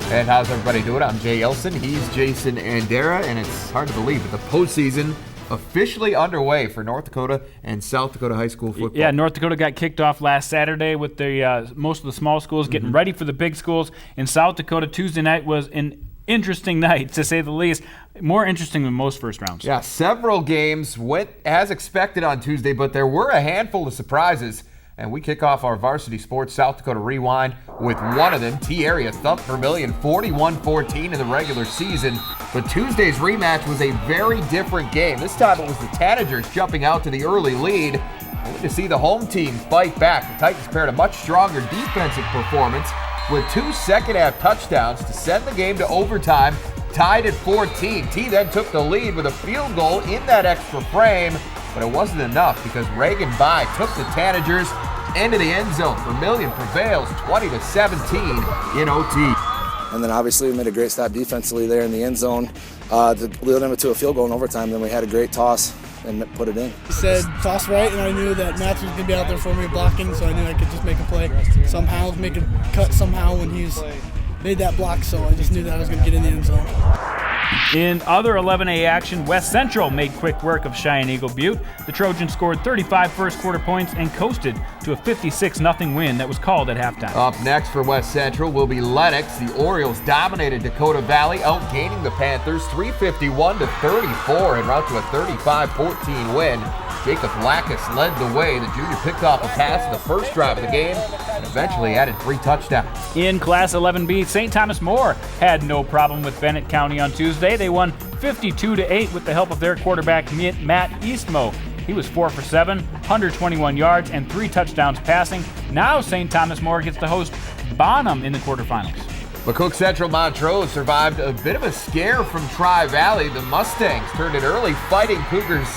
And how's everybody doing? I'm Jay Elson. He's Jason Andera, and it's hard to believe, but the postseason officially underway for North Dakota and South Dakota high school football. Yeah, North Dakota got kicked off last Saturday with the most of the small schools getting ready for the big schools. In South Dakota, Tuesday night was an interesting night, to say the least. More interesting than most first rounds. Yeah, several games went as expected on Tuesday, but there were a handful of surprises. And we kick off our Varsity Sports South Dakota Rewind with one of them. T-Area thumped Vermillion 41-14 in the regular season. But Tuesday's rematch was a very different game. This time it was the Tanagers jumping out to the early lead. Only to see the home team fight back. The Titans paired a much stronger defensive performance with 2 second-half touchdowns to send the game to overtime, tied at 14. T then took the lead with a field goal in that extra frame. But it wasn't enough because Reagan By took the Tanagers into the end zone. Vermillion prevails 20-17 in OT. And then obviously we made a great stop defensively there in the end zone to lead them to a field goal in overtime. Then we had a great toss and put it in. He said toss right, and I knew that Matthew was going to be out there for me blocking, so I knew I could just make a play somehow, make a cut somehow when he's made that block, so I just knew that I was going to get in the end zone. In other 11A action, West Central made quick work of Cheyenne Eagle Butte. The Trojans scored 35 first-quarter points and coasted to a 56-0 win that was called at halftime. Up next for West Central will be Lennox. The Orioles dominated Dakota Valley, outgaining the Panthers 351-34 en route to a 35-14 win. Jacob Lackus led the way. The junior picked off a pass in the first drive of the game and eventually added 3 touchdowns. In Class 11B, St. Thomas More had no problem with Bennett County on Tuesday. They won 52-8 with the help of their quarterback, Matt Eastmo. He was 4 for 7, 121 yards, and 3 touchdowns passing. Now St. Thomas More gets to host Bonham in the quarterfinals. McCook Central Montrose survived a bit of a scare from Tri-Valley. The Mustangs turned an early Fighting Cougars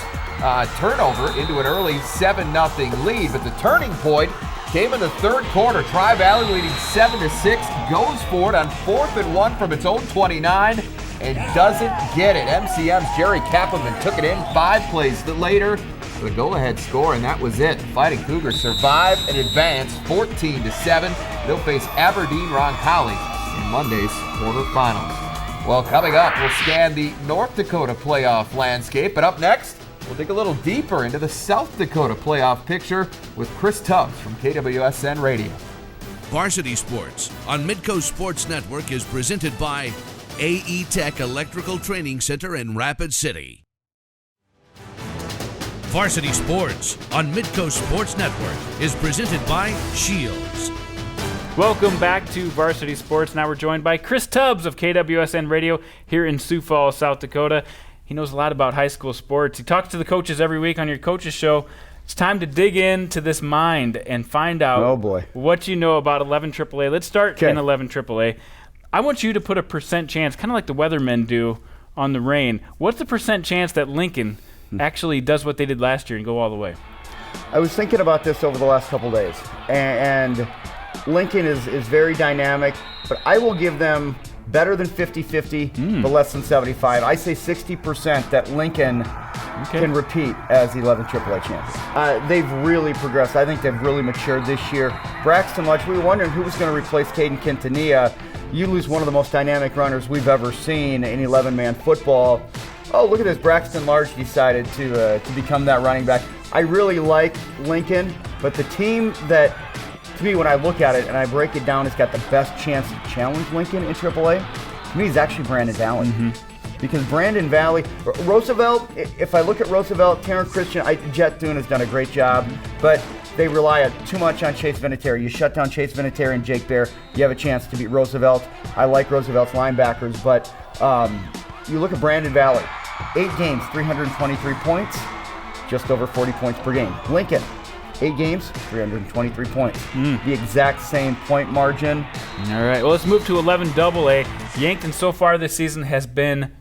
turnover into an early 7-0 lead, but the turning point came in the third quarter. Tri-Valley leading 7-6, goes for it on 4th and 1 from its own 29 and doesn't get it. MCM's Jerry Kappelman took it in 5 plays later for the go-ahead score, and that was it. The Fighting Cougars survive and advance 14-7. They'll face Aberdeen Roncalli in Monday's quarterfinals. Well, coming up, we'll scan the North Dakota playoff landscape, but up next, we'll dig a little deeper into the South Dakota playoff picture with Chris Tubbs from KWSN Radio. Varsity Sports on Midco Sports Network is presented by AE Tech Electrical Training Center in Rapid City. Varsity Sports on Midco Sports Network is presented by Shields. Welcome back to Varsity Sports. Now we're joined by Chris Tubbs of KWSN Radio here in Sioux Falls, South Dakota. He knows a lot about high school sports. He talks to the coaches every week on your coaches show. It's time to dig into this mind and find out what you know about 11 AAA. Let's start in 11 AAA. I want you to put a percent chance, kind of like the weathermen do on the rain. What's the percent chance that Lincoln actually does what they did last year and go all the way? I was thinking about this over the last couple days, and Lincoln is very dynamic, but I will give them better than 50-50, but less than 75. I say 60% that Lincoln can repeat as the 11 AAA champions. They've really progressed. I think they've really matured this year. Braxton Lodge, we were wondering who was going to replace Caden Quintanilla. You lose one of the most dynamic runners we've ever seen in 11-man football. Oh, look at this. Braxton Large decided to become that running back. I really like Lincoln, but the team that, to me, when I look at it and I break it down, has got the best chance to challenge Lincoln in AAA, to me, is actually Brandon Valley. Because Brandon Valley, Roosevelt, if I look at Roosevelt, Terrence Christian, Jet Dune has done a great job, but they rely too much on Chase Vinatieri. You shut down Chase Vinatieri and Jake Bear, you have a chance to beat Roosevelt. I like Roosevelt's linebackers, but you look at Brandon Valley, 8 games, 323 points, just over 40 points per game. Lincoln, 8 games, 323 points. The exact same point margin. All right, well, let's move to 11 AA. Yankton so far this season has been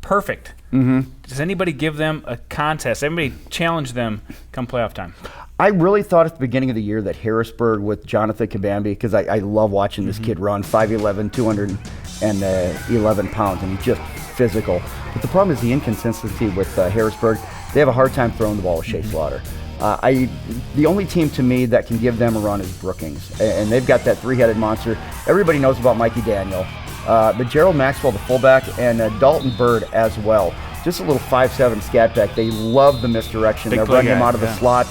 perfect. Does anybody give them a contest? Anybody challenge them come playoff time? I really thought at the beginning of the year that Harrisburg with Jonathan Kabambi, because I love watching this kid run, 5'11", 211 pounds, and he's just physical. But the problem is the inconsistency with Harrisburg. They have a hard time throwing the ball with Shea Slaughter. The only team to me that can give them a run is Brookings, and they've got that 3-headed monster. Everybody knows about Mikey Daniel. But Gerald Maxwell, the fullback, and Dalton Bird as well. Just a little 5'7" scat back. They love the misdirection. They're running him out of the slot.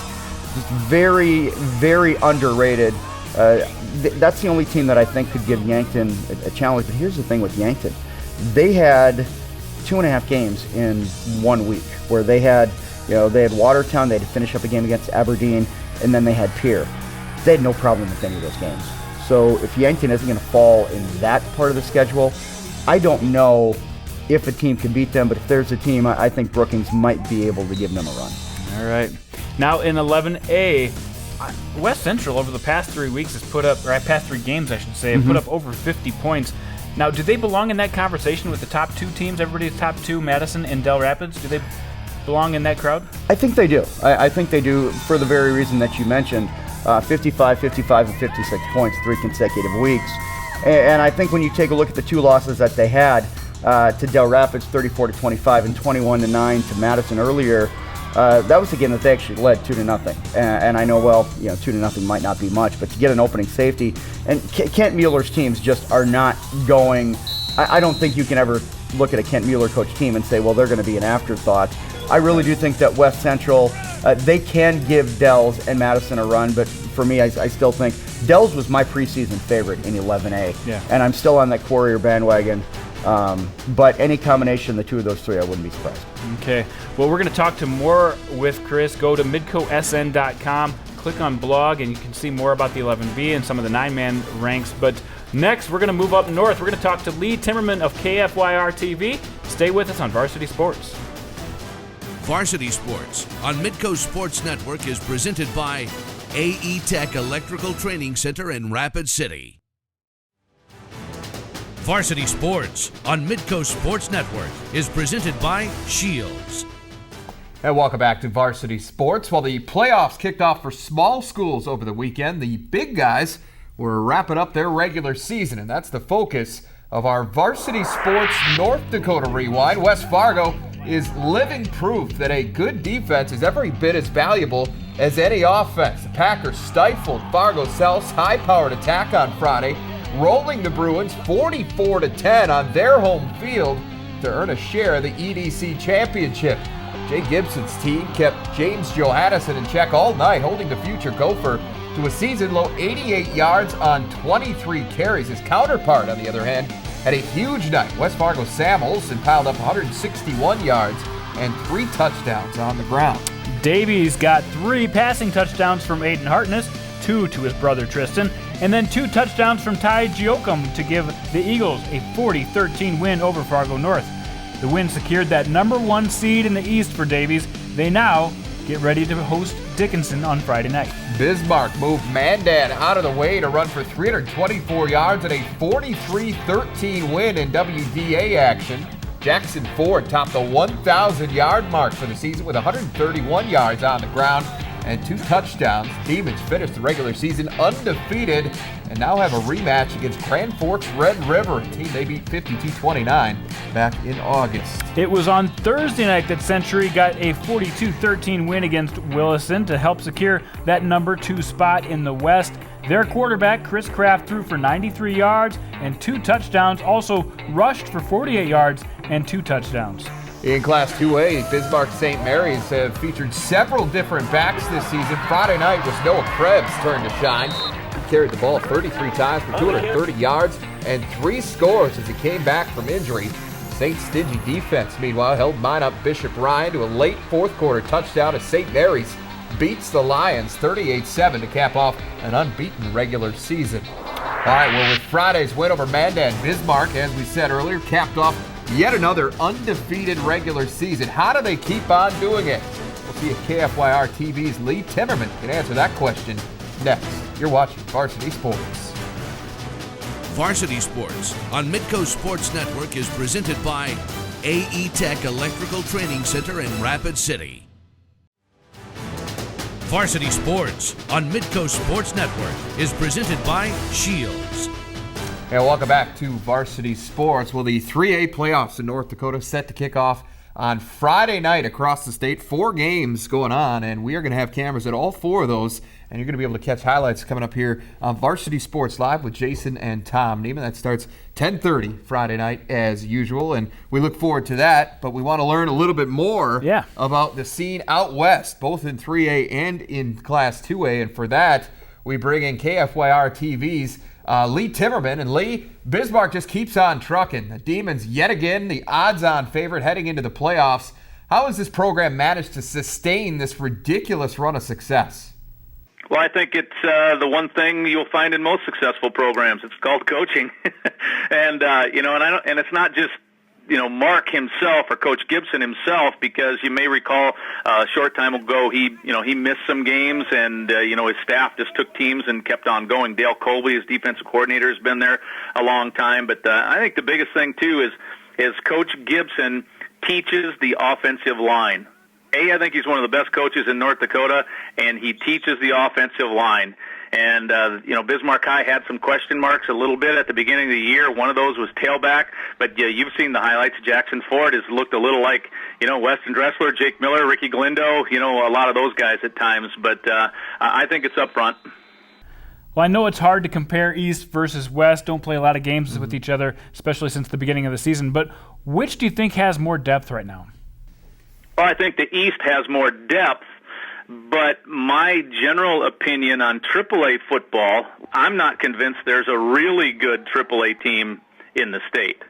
Just very, very underrated. That's the only team that I think could give Yankton a challenge. But here's the thing with Yankton. They had 2.5 games in 1 week where they had Watertown, they had to finish up a game against Aberdeen, and then they had Pierre. They had no problem with any of those games. So if Yankton isn't going to fall in that part of the schedule, I don't know if a team can beat them, but if there's a team, I think Brookings might be able to give them a run. All right. Now in 11A, West Central over the past 3 weeks has put up, or past 3 games I should say, have put up over 50 points. Now, do they belong in that conversation with the top 2 teams, everybody's top 2, Madison and Del Rapids? Do they belong in that crowd? I think they do. I think they do for the very reason that you mentioned. 55, 55, and 56 points, 3 consecutive weeks. And I think when you take a look at the 2 losses that they had to Del Rapids, 34-25, and 21-9 to Madison earlier, that was a game that they actually led 2-0. And I know, 2-0 might not be much, but to get an opening safety, and Kent Mueller's teams just are not going. I don't think you can ever look at a Kent Mueller coach team and say, well, they're going to be an afterthought. I really do think that West Central, they can give Dells and Madison a run, but for me, I still think Dells was my preseason favorite in 11A. Yeah. And I'm still on that Quarrier bandwagon. But any combination of the 2 of those 3, I wouldn't be surprised. Okay. Well, we're going to talk to more with Chris. Go to midcosn.com, click on blog, and you can see more about the 11B and some of the 9-man ranks. But next, we're going to move up north. We're going to talk to Lee Timmerman of KFYR-TV. Stay with us on Varsity Sports. Varsity Sports on Midco Sports Network is presented by AE Tech Electrical Training Center in Rapid City. Varsity Sports on Midco Sports Network is presented by Shields. And welcome back to Varsity Sports. While the playoffs kicked off for small schools over the weekend, the big guys were wrapping up their regular season, and that's the focus of our Varsity Sports North Dakota Rewind. West Fargo is living proof that a good defense is every bit as valuable as any offense. The Packers stifled Fargo South's high-powered attack on Friday, rolling the Bruins 44-10 on their home field to earn a share of the EDC championship. Jay Gibson's team kept James Johannesson in check all night, holding the future Gopher to a season-low 88 yards on 23 carries. His counterpart, on the other hand, had a huge night. West Fargo's Sam Olsen piled up 161 yards and 3 touchdowns on the ground. Davies got 3 passing touchdowns from Aiden Hartness, 2 to his brother Tristan, and then 2 touchdowns from Ty Giocum to give the Eagles a 40-13 win over Fargo North. The win secured that number 1 seed in the East for Davies. They now get ready to host Dickinson on Friday night. Bismarck moved Mandan out of the way to run for 324 yards and a 43-13 win in WDA action. Jackson Ford topped the 1,000-yard mark for the season with 131 yards on the ground and 2 touchdowns. Demons finished the regular season undefeated and now have a rematch against Grand Forks Red River, a team they beat 52-29 back in August. It was on Thursday night that Century got a 42-13 win against Williston to help secure that number 2 spot in the West. Their quarterback, Chris Kraft, threw for 93 yards and 2 touchdowns, also rushed for 48 yards and 2 touchdowns. In Class 2A, Bismarck St. Mary's have featured several different backs this season. Friday night was Noah Krebs' turn to shine. He carried the ball 33 times for 230 yards and 3 scores as he came back from injury. Saint's stingy defense, meanwhile, held Minot Bishop Ryan to a late fourth-quarter touchdown as St. Mary's beats the Lions 38-7 to cap off an unbeaten regular season. All right, well, with Friday's win over Mandan, Bismarck, as we said earlier, capped off yet another undefeated regular season. How do they keep on doing it? We'll see if KFYR-TV's Lee Timmerman can answer that question next. You're watching Varsity Sports. Varsity Sports on Midco Sports Network is presented by AE Tech Electrical Training Center in Rapid City. Varsity Sports on Midco Sports Network is presented by Shields. And welcome back to Varsity Sports. Well, the 3A playoffs in North Dakota set to kick off on Friday night across the state. 4 games going on, and we are going to have cameras at all 4 of those, and you're going to be able to catch highlights coming up here on Varsity Sports Live with Jason and Tom Neiman. That starts 10:30 Friday night as usual, and we look forward to that, but we want to learn a little bit more about the scene out west, both in 3A and in Class 2A, and for that, we bring in KFYR-TV's Lee Timmerman. And Lee, Bismarck just keeps on trucking. The Demons, yet again, the odds-on favorite heading into the playoffs. How has this program managed to sustain this ridiculous run of success? Well, I think it's the one thing you'll find in most successful programs. It's called coaching, and and it's not just Mark himself or Coach Gibson himself, because you may recall a short time ago he missed some games, and his staff just took teams and kept on going. Dale Colby, his defensive coordinator, has been there a long time, but I think the biggest thing too is Coach Gibson teaches the offensive line. I think he's one of the best coaches in North Dakota, and he teaches the offensive line. And, Bismarck High had some question marks a little bit at the beginning of the year. One of those was tailback, but you've seen the highlights. Jackson Ford has looked a little like, Weston Dressler, Jake Miller, Ricky Galindo, a lot of those guys at times. But I think it's up front. Well, I know it's hard to compare East versus West. Don't play a lot of games with each other, especially since the beginning of the season. But which do you think has more depth right now? Well, I think the East has more depth, but my general opinion on AAA football, I'm not convinced there's a really good AAA team in the state.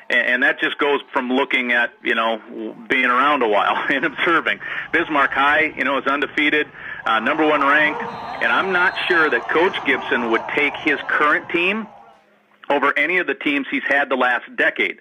And that just goes from looking at, being around a while and observing. Bismarck High, is undefeated, number 1 ranked, and I'm not sure that Coach Gibson would take his current team over any of the teams he's had the last decade.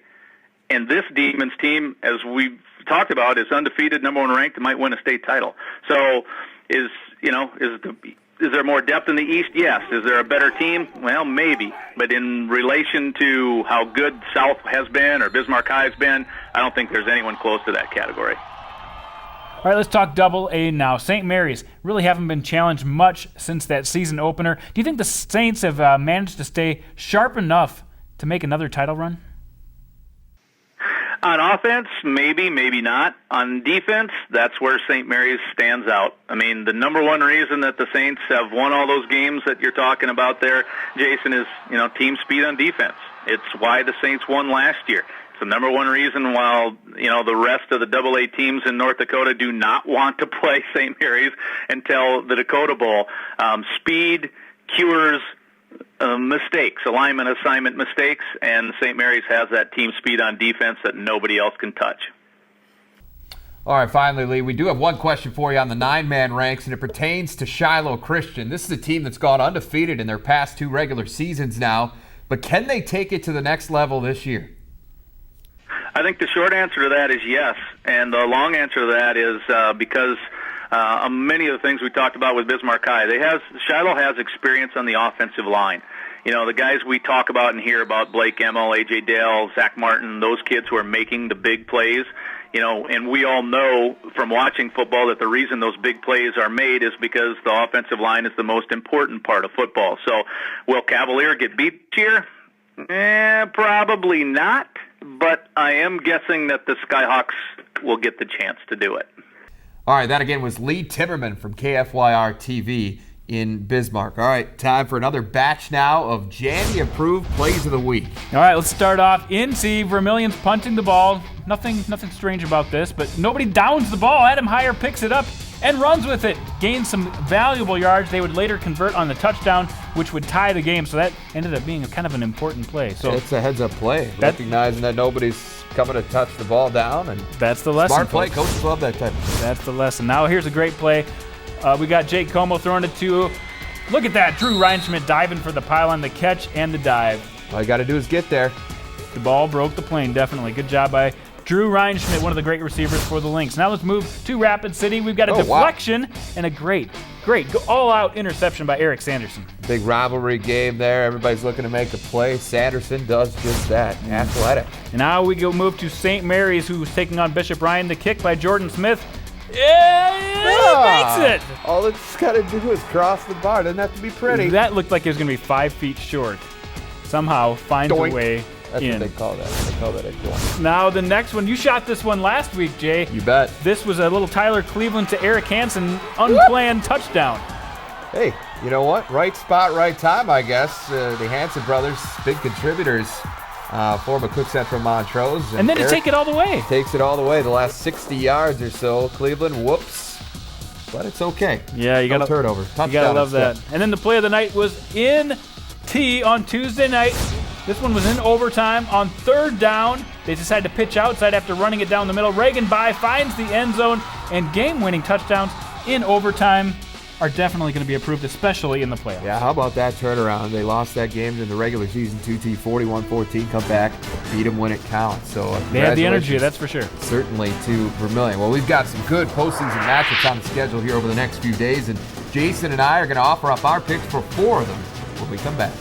And this Demons team, as we've talked about, is undefeated, number 1 ranked, and might win a state title. So is there more depth in the East? Yes. Is there a better team? Well, maybe. But in relation to how good South has been or Bismarck High has been, I don't think there's anyone close to that category. All right, let's talk Double-A now. St. Mary's really haven't been challenged much since that season opener. Do you think the Saints have managed to stay sharp enough to make another title run? On offense, maybe, maybe not. On defense, that's where St. Mary's stands out. I mean, the number 1 reason that the Saints have won all those games that you're talking about there, Jason, is, team speed on defense. It's why the Saints won last year. It's the number 1 reason while, the rest of the Double-A teams in North Dakota do not want to play St. Mary's until the Dakota Bowl. Speed cures mistakes, alignment, assignment mistakes, and St. Mary's has that team speed on defense that nobody else can touch. All right, finally, Lee, we do have one question for you on the 9-man ranks, and it pertains to Shiloh Christian. This is a team that's gone undefeated in their past 2 regular seasons now, but can they take it to the next level this year? I think the short answer to that is yes, and the long answer to that is because many of the things we talked about with Bismarck High, Shiloh has experience on the offensive line. The guys we talk about and hear about, Blake Emmel, A.J. Dale, Zach Martin, those kids who are making the big plays, and we all know from watching football that the reason those big plays are made is because the offensive line is the most important part of football. So will Cavalier get beat here? Probably not, but I am guessing that the Skyhawks will get the chance to do it. All right, that again was Lee Timmerman from KFYR-TV in Bismarck. All right, time for another batch now of Janny-approved plays of the week. All right, let's start off. NC, Vermillion's punting the ball. Nothing strange about this, but nobody downs the ball. Adam Heyer picks it up and runs with it. Gains some valuable yards. They would later convert on the touchdown, which would tie the game. So that ended up being kind of an important play. So it's a heads-up play, recognizing that nobody's coming to touch the ball down. And that's the lesson. Smart play. Coaches love that type of thing. That's the lesson. Now here's a great play. We got Jake Como throwing it to, look at that, Drew Reinschmidt diving for the pylon, the catch, and the dive. All you got to do is get there. The ball broke the plane, definitely. Good job by Drew Reinschmidt, one of the great receivers for the Lynx. Now let's move to Rapid City. We've got a deflection and a great all-out interception by Eric Sanderson. Big rivalry game there. Everybody's looking to make a play. Sanderson does just that. Athletic. And now we move to St. Mary's, who's taking on Bishop Ryan. The kick by Jordan Smith. Makes it! All it's got to do is cross the bar. Doesn't have to be pretty. That looked like it was going to be 5 feet short. Somehow finds a way. That's what they call that. They call that a joint. Now the next one, you shot this one last week, Jay. You bet. This was a little Tyler Cleveland to Eric Hansen unplanned touchdown. Hey, you know what? Right spot, right time, I guess. The Hansen brothers, big contributors for McCook Central Montrose. And then to take it all the way. Takes it all the way, the last 60 yards or so. Cleveland, whoops. But it's okay. Yeah, you got turnover. You gotta love that. And then the play of the night was in T on Tuesday night. This one was in overtime on 3rd down. They decided to pitch outside after running it down the middle. Reagan By finds the end zone, and game-winning touchdowns in overtime are definitely going to be approved, especially in the playoffs. Yeah, how about that turnaround? They lost that game in the regular season 2T 41-14, come back, beat them when it counts. So they had the energy, that's for sure. Certainly to Vermillion. Well, we've got some good postseason matchups on the schedule here over the next few days, and Jason and I are going to offer up our picks for 4 of them when we come back.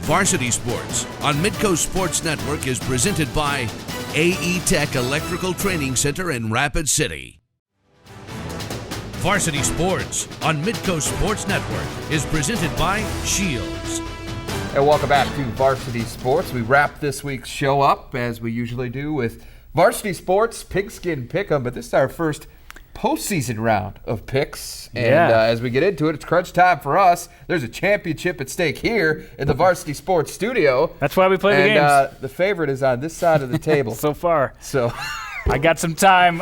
Varsity Sports on Midco Sports Network is presented by AE Tech Electrical Training Center in Rapid City. Varsity Sports on Midco Sports Network is presented by Shields. And welcome back to Varsity Sports. We wrap this week's show up, as we usually do, with Varsity Sports Pigskin Pick'em, but this is our first postseason round of picks. And as we get into it, it's crunch time for us. There's a championship at stake here in the Varsity Sports studio. That's why we play the games. And the favorite is on this side of the table. So far. So I got some time.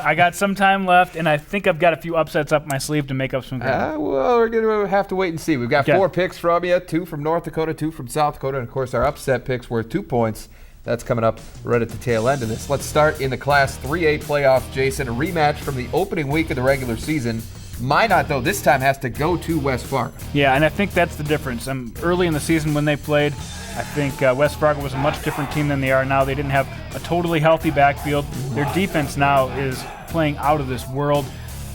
Left, and I think I've got a few upsets up my sleeve to make up some ground. Well, we're going to have to wait and see. We've got 4 picks from you, 2 from North Dakota, 2 from South Dakota, and, of course, our upset picks worth 2 points. That's coming up right at the tail end of this. Let's start in the Class 3A playoffs, Jason. A rematch from the opening week of the regular season. Minot, though, this time has to go to West Fargo. Yeah, and I think that's the difference. Early in the season when they played, I think West Fargo was a much different team than they are now. They didn't have a totally healthy backfield. Their defense now is playing out of this world.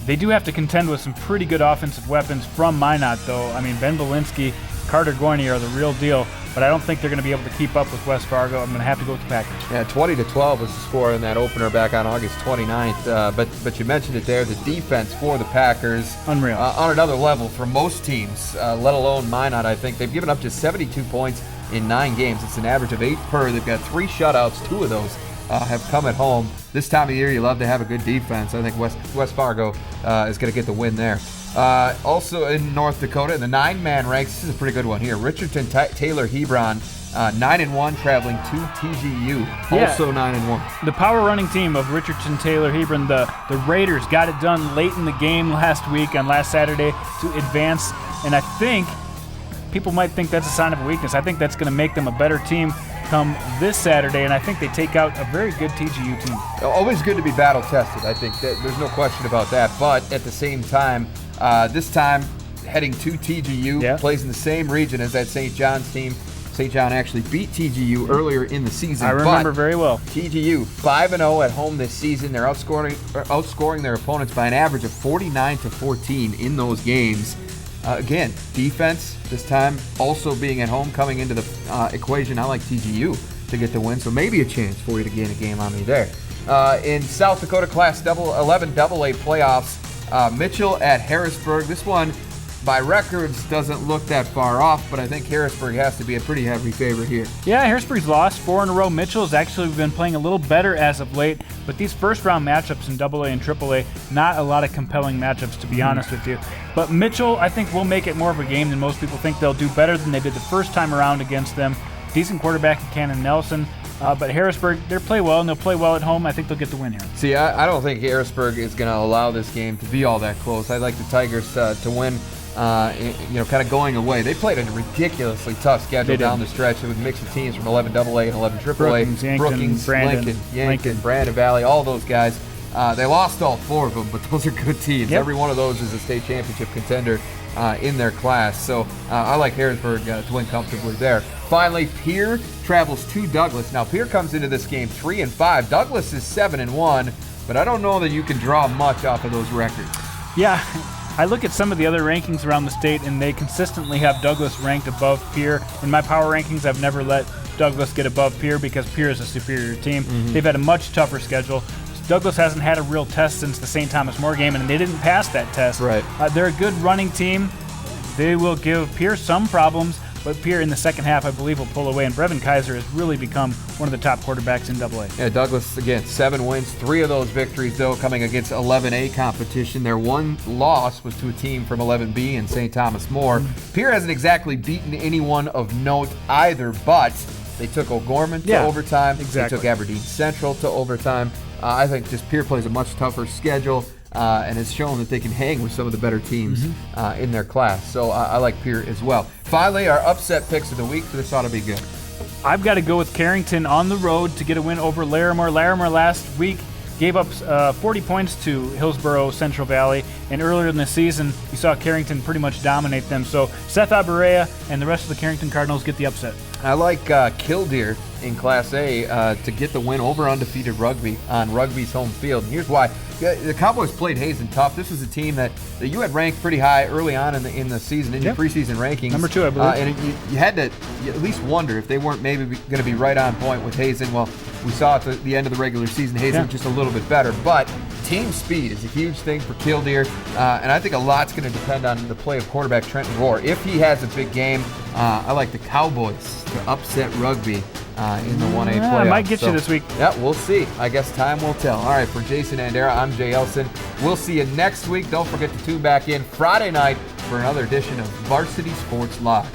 They do have to contend with some pretty good offensive weapons from Minot, though. I mean, Ben Belinsky, Carter Gorney are the real deal, but I don't think they're going to be able to keep up with West Fargo. I'm going to have to go with the Packers. Yeah, 20-12 was the score in that opener back on August 29th. But you mentioned it there, the defense for the Packers. Unreal. On another level for most teams, let alone Minot, I think. They've given up just 72 points in 9 games. It's an average of 8 per. They've got 3 shutouts. 2 of those have come at home. This time of year, you love to have a good defense. I think West Fargo is going to get the win there. Also in North Dakota, in the 9-man ranks, this is a pretty good one here. Richardson Taylor Hebron, 9-1, traveling to TGU, also 9-1. The power running team of Richardson Taylor Hebron, the Raiders got it done late in the game last week on last Saturday to advance, and I think people might think that's a sign of weakness. I think that's going to make them a better team come this Saturday, and I think they take out a very good TGU team. Always good to be battle tested. I think there's no question about that, but at the same time, this time heading to TGU, plays in the same region as that St. John's team. St. John actually beat TGU earlier in the season. I remember very well. TGU 5-0 at home this season. They're outscoring their opponents by an average of 49-14 in those games. Again, defense this time also being at home coming into the equation. I like TGU to get the win, so maybe a chance for you to gain a game on me there. In South Dakota Class 11 AA playoffs, Mitchell at Harrisburg. This one, by records, doesn't look that far off, but I think Harrisburg has to be a pretty heavy favorite here. Yeah, Harrisburg's lost 4 in a row. Mitchell's actually been playing a little better as of late, but these first-round matchups in AA and AAA, not a lot of compelling matchups, to be honest with you. But Mitchell, I think, will make it more of a game than most people think. They'll do better than they did the first time around against them. Decent quarterback in Cannon Nelson. But Harrisburg, they play well, and they'll play well at home. I think they'll get the win here. See, I don't think Harrisburg is going to allow this game to be all that close. I'd like the Tigers to win, kind of going away. They played a ridiculously tough schedule down the stretch with a mix of teams from 11 AA and 11 AAA. Brookings, Brandon, Lincoln, Brandon Valley, all those guys. They lost all 4 of them, but those are good teams. Yep. Every one of those is a state championship contender in their class. So I like Harrisburg to win comfortably there. Finally, Pierre travels to Douglas. Now, Pierre comes into this game 3-5. Douglas is 7-1, but I don't know that you can draw much off of those records. Yeah, I look at some of the other rankings around the state, and they consistently have Douglas ranked above Pierre. In my power rankings, I've never let Douglas get above Pierre because Pierre is a superior team. Mm-hmm. They've had a much tougher schedule. Douglas hasn't had a real test since the St. Thomas More game, and they didn't pass that test. Right. They're a good running team. They will give Pierce some problems, but Pierre in the second half, I believe, will pull away, and Brevin Kaiser has really become one of the top quarterbacks in AA. Yeah, Douglas, again, 7 wins, 3 of those victories, though, coming against 11A competition. Their one loss was to a team from 11B in St. Thomas More. Pierre hasn't exactly beaten anyone of note either, but they took O'Gorman to overtime. Exactly. They took Aberdeen Central to overtime. I think just Pierre plays a much tougher schedule and has shown that they can hang with some of the better teams in their class. So I like Pierre as well. Finally, our upset picks of the week. This ought to be good. I've got to go with Carrington on the road to get a win over Larimore. Larimore last week gave up 40 points to Hillsborough Central Valley, and earlier in the season, you saw Carrington pretty much dominate them. So Seth Aberea and the rest of the Carrington Cardinals get the upset. I like Killdeer in Class A to get the win over undefeated Rugby on Rugby's home field. And here's why. The Cowboys played Hazen tough. This was a team that you had ranked pretty high early on in the season, in your preseason rankings. Number 2, I believe. And you had to at least wonder if they weren't maybe going to be right on point with Hazen. Well, we saw at the end of the regular season, Hazen just a little bit better. But team speed is a huge thing for Killdeer, and I think a lot's going to depend on the play of quarterback Trenton Rohr. If he has a big game, I like the Cowboys to upset Rugby in the 1A playoff. I might get you this week. Yeah, we'll see. I guess time will tell. All right, for Jason Andera, I'm Jay Elson. We'll see you next week. Don't forget to tune back in Friday night for another edition of Varsity Sports Live.